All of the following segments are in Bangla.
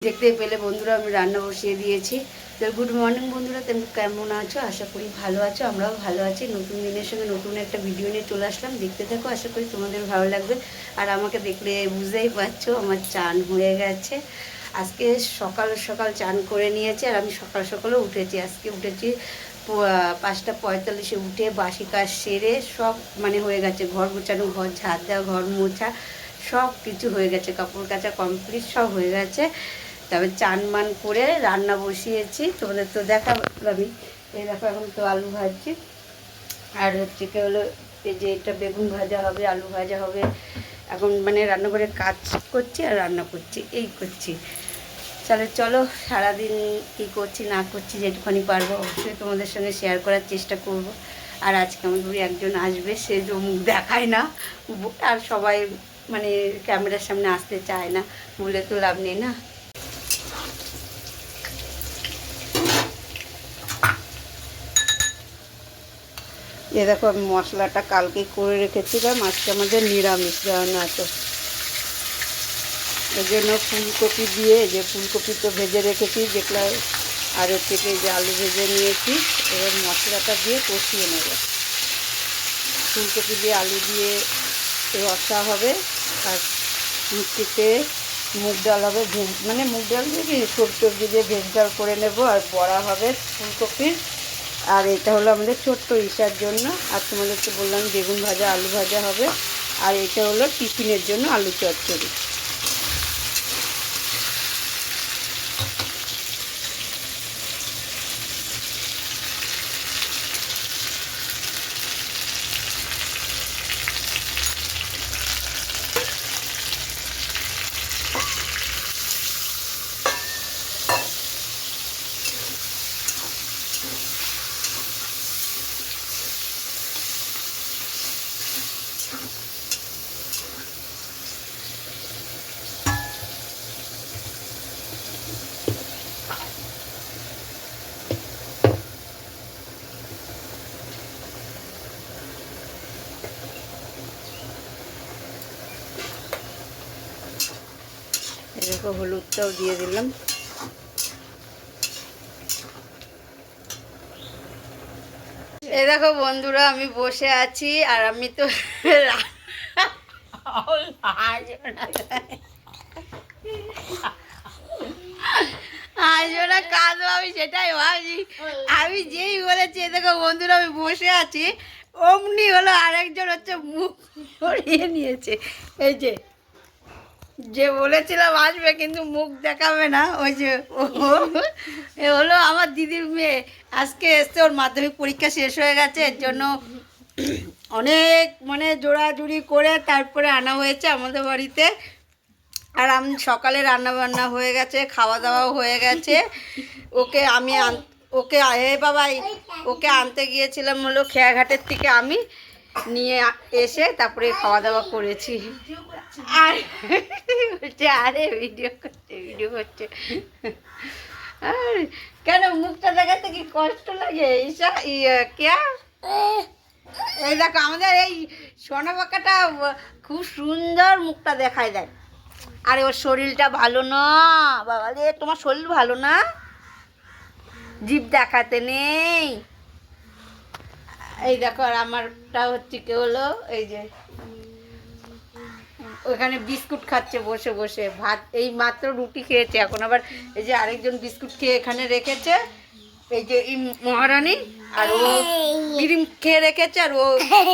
দেখতে পেলে বন্ধুরা আমি রান্না বসিয়ে দিয়েছি। তো গুড মর্নিং বন্ধুরা, তুমি কেমন আছো? আশা করি ভালো আছো, আমরাও ভালো আছি। নতুন দিনের সঙ্গে নতুন একটা ভিডিও নিয়ে চলে আসলাম, দেখতে থাকো, আশা করি তোমাদের ভালো লাগবে। আর আমাকে দেখলে বুঝতেই পারছো আমার চান হয়ে গেছে। আজকে সকাল সকাল চান করে নিয়েছি, আর আমি সকাল সকালে উঠেছি। আজকে উঠেছি 5:45-এ উঠে বাসি কাজ সেরে সব হয়ে গেছে, ঘর গোছানো, ঘর ঝাড় দেওয়া, ঘর মোছা, সব কিছু হয়ে গেছে, কাপড় কাচা কমপ্লিট সব হয়ে গেছে। তবে চান মান করে রান্না বসিয়েছি, তোমাদের তো দেখালাম আমি। এই দেখো এখন তো আলু ভাজছি, আর হচ্ছে কি হলো এই যে এটা বেগুন ভাজা হবে, আলু ভাজা হবে। এখন রান্নাঘরে কাজ করছি আর রান্না করছি, এই করছি। তাহলে চলো সারাদিন কী করছি না করছি যেটুখানি পারবো অবশ্যই তোমাদের সঙ্গে শেয়ার করার চেষ্টা করব। আর আজকে আমার ঘুরে একজন আসবে, সে যে মুখ দেখায় না, আর সবাই ক্যামেরার সামনে আসতে চায় না, বলে তো লাভ নেই না। এ দেখো আমি মশলাটা কালকে করে রেখেছিলাম, আজকে আমাদের নিরামিষ রান্না আছে, এই জন্য ফুলকপি দিয়ে, যে ফুলকপি তো ভেজে রেখেছি যেগুলো, আর থেকে যে আলু ভেজে নিয়েছি, এবার মশলাটা দিয়ে কষিয়ে নেব। ফুলকপি দিয়ে আলু দিয়ে রসা হবে, আর মিষ্টিতে মুগ ডাল হবে, মুগ ডাল দিয়ে কি সবজি দিয়ে ভেজ ডাল করে নেব, আর বড়া হবে ফুলকপির। আর এটা হলো আমাদের ছোট্ট ইসার জন্য। আর তোমাদেরকে বললাম বেগুন ভাজা আলু ভাজা হবে, আর এটা হলো টিফিনের জন্য আলু চচ্চড়ি। এরকম হলুদটাও দিয়ে দিলাম। এ দেখো বন্ধুরা আমি বসে আছি, আর আমি তো আজও কাঁদো, আমি সেটাই ভাবছি। আমি যেই বলেছি এ দেখো বন্ধুরা আমি বসে আছি, অমনি হলো আরেকজন হচ্ছে মুখ সরিয়ে নিয়েছে। এই যে যে বলেছিলাম আসবে কিন্তু মুখ দেখাবে না, ওই যে এ হলো আমার দিদির মেয়ে। আজকে এসছে, ওর মাধ্যমিক পরীক্ষা শেষ হয়ে গেছে, এর জন্য অনেক জোড়াজুড়ি করে তারপরে আনা হয়েছে আমাদের বাড়িতে। আর আমি সকালে রান্না বান্না হয়ে গেছে, খাওয়া দাওয়াও হয়ে গেছে। ওকে আমি ওকে বাবাই ওকে আনতে গিয়েছিলাম হলো খেয়াঘাটের থেকে, আমি নিয়ে এসে তারপরে খাওয়া দাওয়া করেছি। আর বলছে আরে ভিডিও করছে। আর কেন মুখটা দেখাতে কি কষ্ট লাগে? ঈশা কেয়া, এই দেখো আমাদের এই সোনা পাকাটা খুব সুন্দর মুখটা দেখায় দেয়। আরে ওর শরীরটা ভালো না বাবা রে, তোমার শরীর ভালো না, জিভ দেখাতে নেই। এই দেখো, আর আমারটা হচ্ছে কি হলো এই যে ওখানে বিস্কুট খাচ্ছে বসে বসে, ভাত এই মাত্র রুটি খেয়েছে, এখন আবার এই যে আরেকজন বিস্কুট খেয়ে এখানে রেখেছে, এই যে এই মহারানী। আর ও ক্রিম খেয়ে রেখেছে, আর ও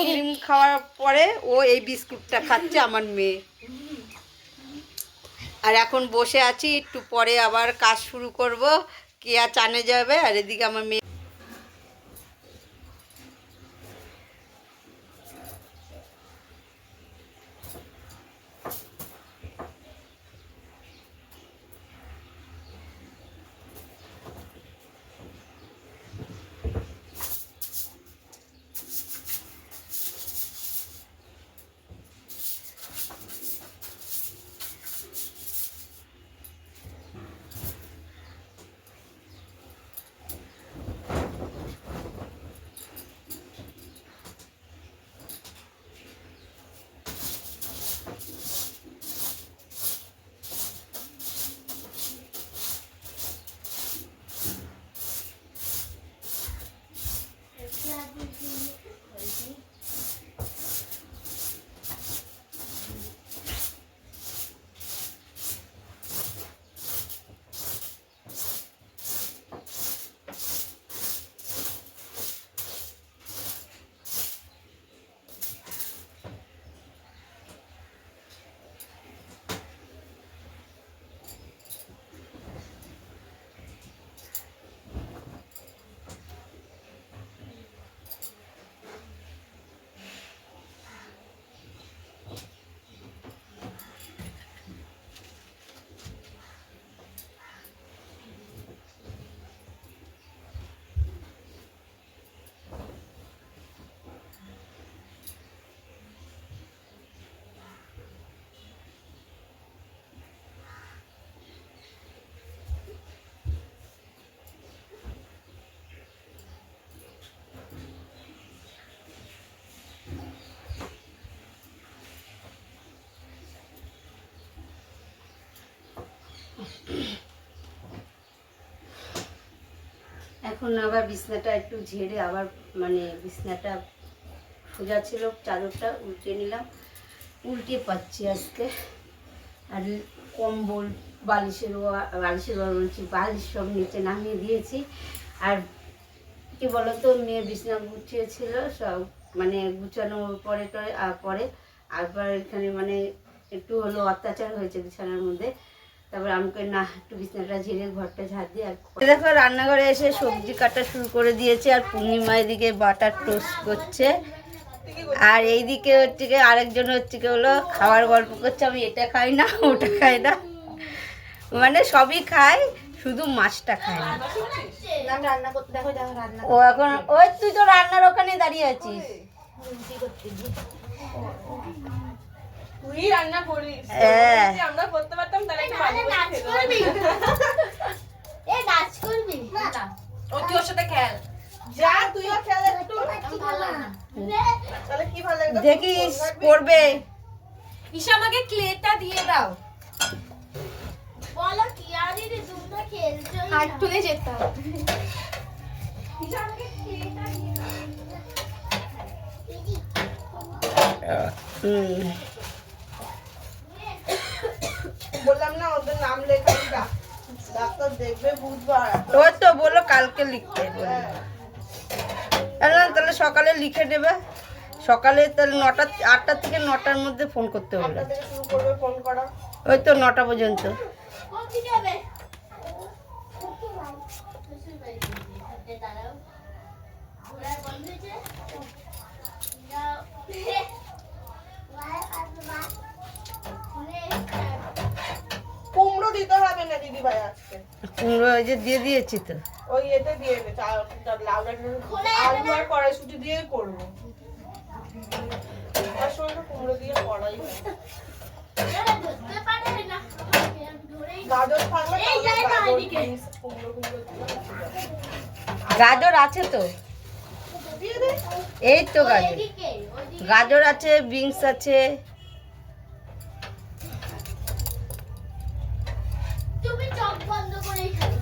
ক্রিম খাওয়ার পরে ও এই বিস্কুটটা খাচ্ছে, আমার মেয়ে। আর এখন বসে আছি, একটু পরে আবার কাজ শুরু করব, কেয়া চানে যাবে, আর এদিকে আমার মেয়ে। এখন আবার বিছনাটা একটু ঝেড়ে আবার মানে বিছনাটা সোজা ছিল, চাদরটা উল্টে নিলাম, উল্টে পাচ্ছি আজকে। আর কম্বল বালিশের বলছি, বালিশ সব নিচে নামিয়ে দিয়েছি। আর কি বলতো, মেয়ে বিছনা গুছিয়েছিল সব, মানে গুছানোর পরে পরে আবার এখানে মানে একটু হলো অত্যাচার হয়েছে বিছানার মধ্যে। তারপর আমাকে না একটু বিছানাটা ঝেড়ে ঘরটা ঝাড় দিয়ে দেখো রান্নাঘরে এসে সবজি কাটা শুরু করে দিয়েছে। আর পূর্ণিমা এদিকে বাটার টোস্ট করছে, আর এইদিকে হচ্ছে কি আরেকজন হচ্ছে কি হলো খাওয়ার গল্প করছে, আমি এটা খাই না ওটা খাই না, মানে সবই খায় শুধু মাছটা খায় না। ও এখন ওই তুই তো রান্নার ওখানে দাঁড়িয়ে আছিস। তুই রান্না করিস, আমরা করতে পারতাম তাহলে একটু বাজে করবি। এ নাচ করবি না, ও তুই ওর সাথে খেল, যা তুইও খেল একটু। ভালো না তাহলে কি ভালো লাগবে দেখিস করবে। ঈশা আমাকে ক্লেটা দিয়ে দাও। বলো কি আর দিদি তোমরা খেলছো, হাত তুলে যেতে হবে। ঈশা আমাকে ক্লেটা দিয়ে দাও। বললাম না ওদের নাম লেখা, ডাক্তার দেখবে বুধবার। ওই তো বললো কালকে লিখতে, তাহলে সকালে লিখে দেবে। সকালে তাহলে 8টা থেকে 9টার মধ্যে ফোন করতে হবে। শুরু করবে ফোন করা, ওই তো 9টা পর্যন্ত। কুমড়ো দিতে হবে না দিদি ভাই আজকে, কুমড়ো ওই যে দিয়ে দিয়েছি তো, ওই এতে দিয়ে দে, আলু আর কড়াইশুটি দিয়ে করবো। তার সঙ্গে তো কুমড়ো দিয়ে কড়াই গাজর থাকলে গাজর আছে তো, এই তো গাজর, গাজর আছে, বিনস আছে। তুমি চোখ বন্ধ করে খেলো,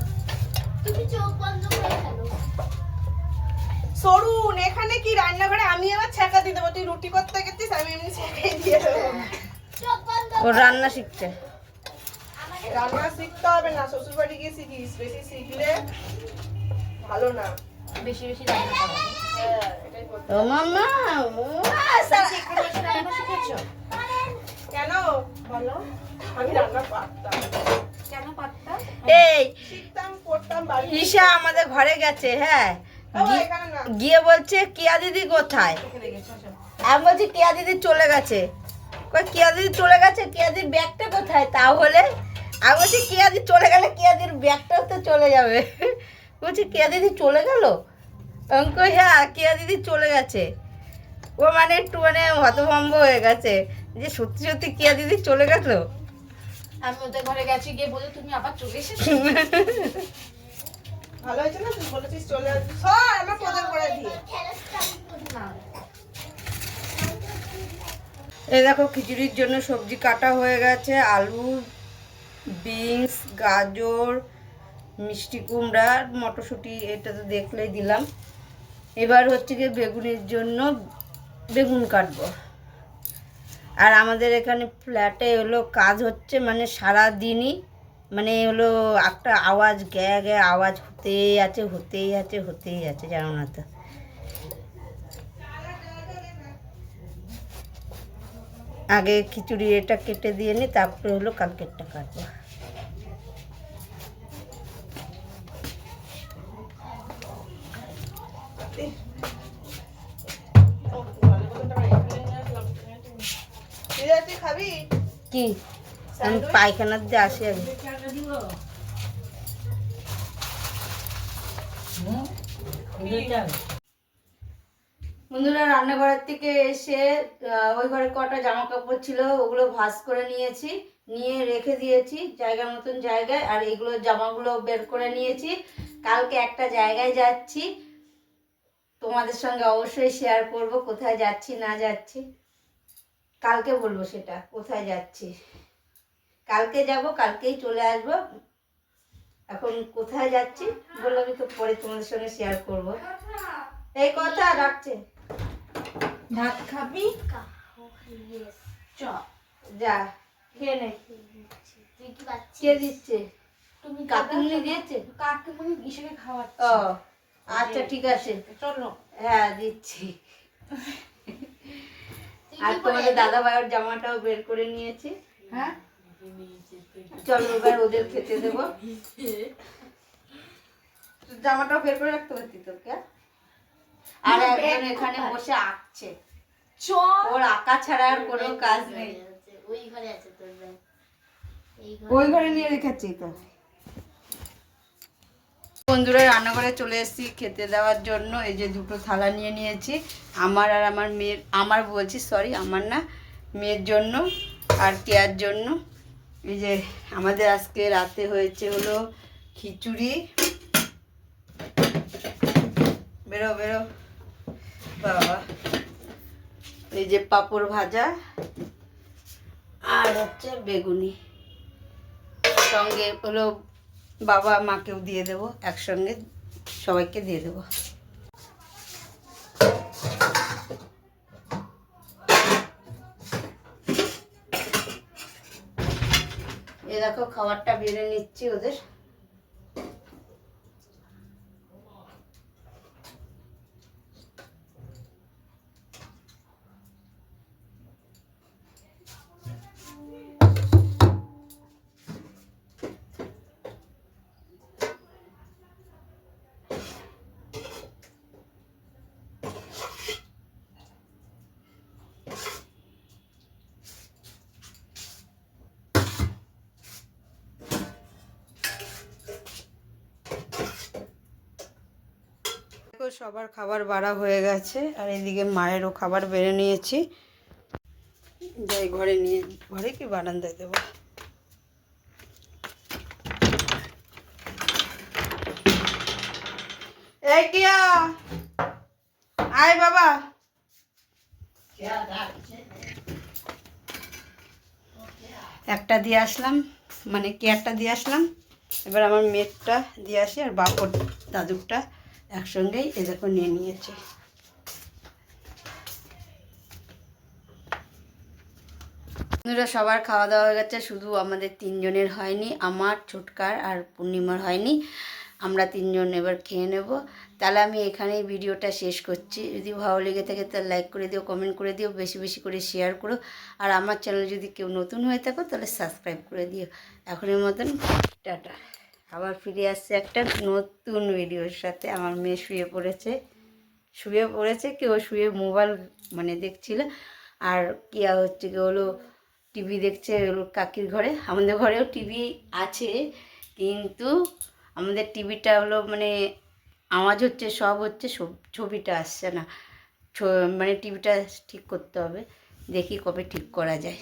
তুমি চোখ বন্ধ করে খেলো। সরুন এখানে কি রান্নাঘরে আমি আবার ছ্যাঁকা দিয়ে দেবো, তুই রুটি করতে গেছিস আমি এমনি ছ্যাঁকাই দিয়ে দেবো। চোখ বন্ধ, ও রান্না শিখছে। রান্না শিখতে হবে না, শ্বশুর বাড়ি গিয়ে শিখিস, বেশি শিখলে ভালো না, বেশি বেশি রান্না করা। হ্যাঁ এটাই করতে। ও মামা কেন বলো, আমি রান্না পারতাম, কেন পারতাম, এই শিখতাম করতাম বাড়ি। ঈশা আমাদের ঘরে গেছে, হ্যাঁ এখানে না গিয়ে বলছে কিয়া দিদি কোথায়, আমি বলছি কিয়া দিদি চলে গেছে। কই কিয়া দিদি চলে গেছে, কিয়া দিদির ব্যাগটা কোথায়, তাহলে আমি বলছি কিয়া দিদি চলে গেলে কিয়া দিদির ব্যাগটাও তো চলে যাবে। বলছি কিয়া দিদি চলে গেল, অঙ্ক হ্যাঁ কিয়া দিদি চলে গেছে। ও মানে একটু মানে হতভম্ব হয়ে গেছে যে সত্যি সত্যি কিয়া দিদি চলে গেল। আমি ওদের ঘরে গেছি, গিয়ে বলে তুমি আবার চলে এসেছো। ভালো হয়েছে না, তুই বলেছিস চলে আসবি, সর আমার পদের করে দিয়ে না। এই দেখো খিচুড়ির জন্য সবজি কাটা হয়ে গেছে, আলু, বিনস, গাজর, মিষ্টি কুমড়া, মটরশুঁটি, এটা তো দেখলেই দিলাম। এবার হচ্ছে গিয়ে বেগুনের জন্য বেগুন কাটবো। আর আমাদের এখানে ফ্ল্যাটে হলো কাজ হচ্ছে, মানে সারা দিনই মানে হলো একটা আওয়াজ, গ্যা গ্যা আওয়াজ হতেই আছে হতেই আছে হতেই আছে, জানো না তো। আগে খিচুড়ি এটা কেটে দিয়ে নি, তারপরে হলো কালকেরটা কাটবো। খাবি কি আমি পায়খানার দিয়ে আসি আগে। বন্ধুরা রান্নাঘরের থেকে এসে ওই ঘরে কটা জামা কাপড় ছিল ওগুলো ভাঁজ করে নিয়েছি, নিয়ে রেখে দিয়েছি জায়গার মতন জায়গায়। আর এগুলো জামাগুলো বের করে নিয়েছি, কালকে একটা জায়গায় যাচ্ছি, তোমাদের সঙ্গে অবশ্যই শেয়ার করব কোথায় যাচ্ছি না যাচ্ছি, কালকে বলবো সেটা কোথায় যাচ্ছি। কালকে যাব, কালকেই চলে আসবো। এখন কোথায় যাচ্ছি বললাম তো পরে তোমাদের সঙ্গে শেয়ার করব। এই কথা রাখছে। ভাত খাবি? Yes. চ। যা খেয়ে নে। তুই কি পাচ্ছিস? কে দিচ্ছে? তুমি কাকিমুনি দিয়েছে? কাকিমুনি ইসেকে খাওয়াচ্ছে। ও আচ্ছা ঠিক আছে, চলো। হ্যাঁ দিচ্ছি। তুই আর কি করে তোমাদের দাদা ভাইয়ের জামাটাও বের করে নিয়েছি। হ্যাঁ? চলো এবার ওদের খেতে দেবো। জামাটাও বের করে রাখতে পারতি তোকে। আর না, একজন ব্যাগ এখানে কোথায়? বসে আঁকছে, চ। ওর আঁকা ছাড়া আর কোনো কাজ নেই। ওই ঘরে আছে তোর ব্যাগ। এই ওই ঘরে নিয়ে রেখেছি তো। বন্ধুরা রান্নাঘরে চলে এসেছি খেতে দেওয়ার জন্য। এই যে দুটো থালা নিয়ে নিয়েছি, আমার আর আমার মেয়ের, আমার বলছি সরি আমার না, মেয়ের জন্য আর কেয়ার জন্য। এই যে আমাদের আজকে রাতে হয়েছে হলো খিচুড়ি, বেরো বেরো বাবা, এই যে পাঁপড় ভাজা আর হচ্ছে বেগুনি, সঙ্গে হলো বাবা মাকেও দিয়ে দেবো, একসঙ্গে সবাইকে দিয়ে দেবো। এ দেখো খাবারটা বেড়ে নিচ্ছি ওদের। সবার খাবার বাড়া হয়ে গেছে আর এদিকে মায়েরও খাবার বেড়ে নিয়েছি। যাই ঘরে নিয়ে, ঘরে কি বারান্দায় দেবো। এই কিয়া আয় বাবা, একটা দিয়ে আসলাম, মানে কেয়ারটা দিয়ে আসলাম, এবার আমার মেয়েরটা দিয়ে আসি আর বাপর দাদুরটা একসঙ্গেই এ দেখো নিয়ে নিয়েছে। বন্ধুরা সবার খাওয়া দাওয়া হয়ে গেছে, শুধু আমাদের তিনজনের হয়নি, আমার, ছোটকার আর পূর্ণিমার হয়নি। আমরা তিনজন এবার খেয়ে নেব। তাহলে আমি এখানেই ভিডিওটা শেষ করছি। যদি ভালো লেগে থাকে তাহলে লাইক করে দিও, কমেন্ট করে দিও, বেশি বেশি করে শেয়ার করো। আর আমার চ্যানেল যদি কেউ নতুন হয়ে থাকো তাহলে সাবস্ক্রাইব করে দিও। এখনের মতন টাটা। আবার ফিরে আসছে একটা নতুন ভিডিওর সাথে। আমার মেয়ে শুয়ে পড়েছে কেউ শুয়ে মোবাইল মানে দেখছিল, আর কিয়া হচ্ছে কি হলো টিভি দেখছে ওর কাকির ঘরে। আমাদের ঘরেও টিভি আছে, কিন্তু আমাদের টিভিটা হলো মানে আওয়াজ হচ্ছে, সব হচ্ছে, ছবিটা আসছে না। মানে টিভিটা ঠিক করতে হবে, দেখি কবে ঠিক করা যায়।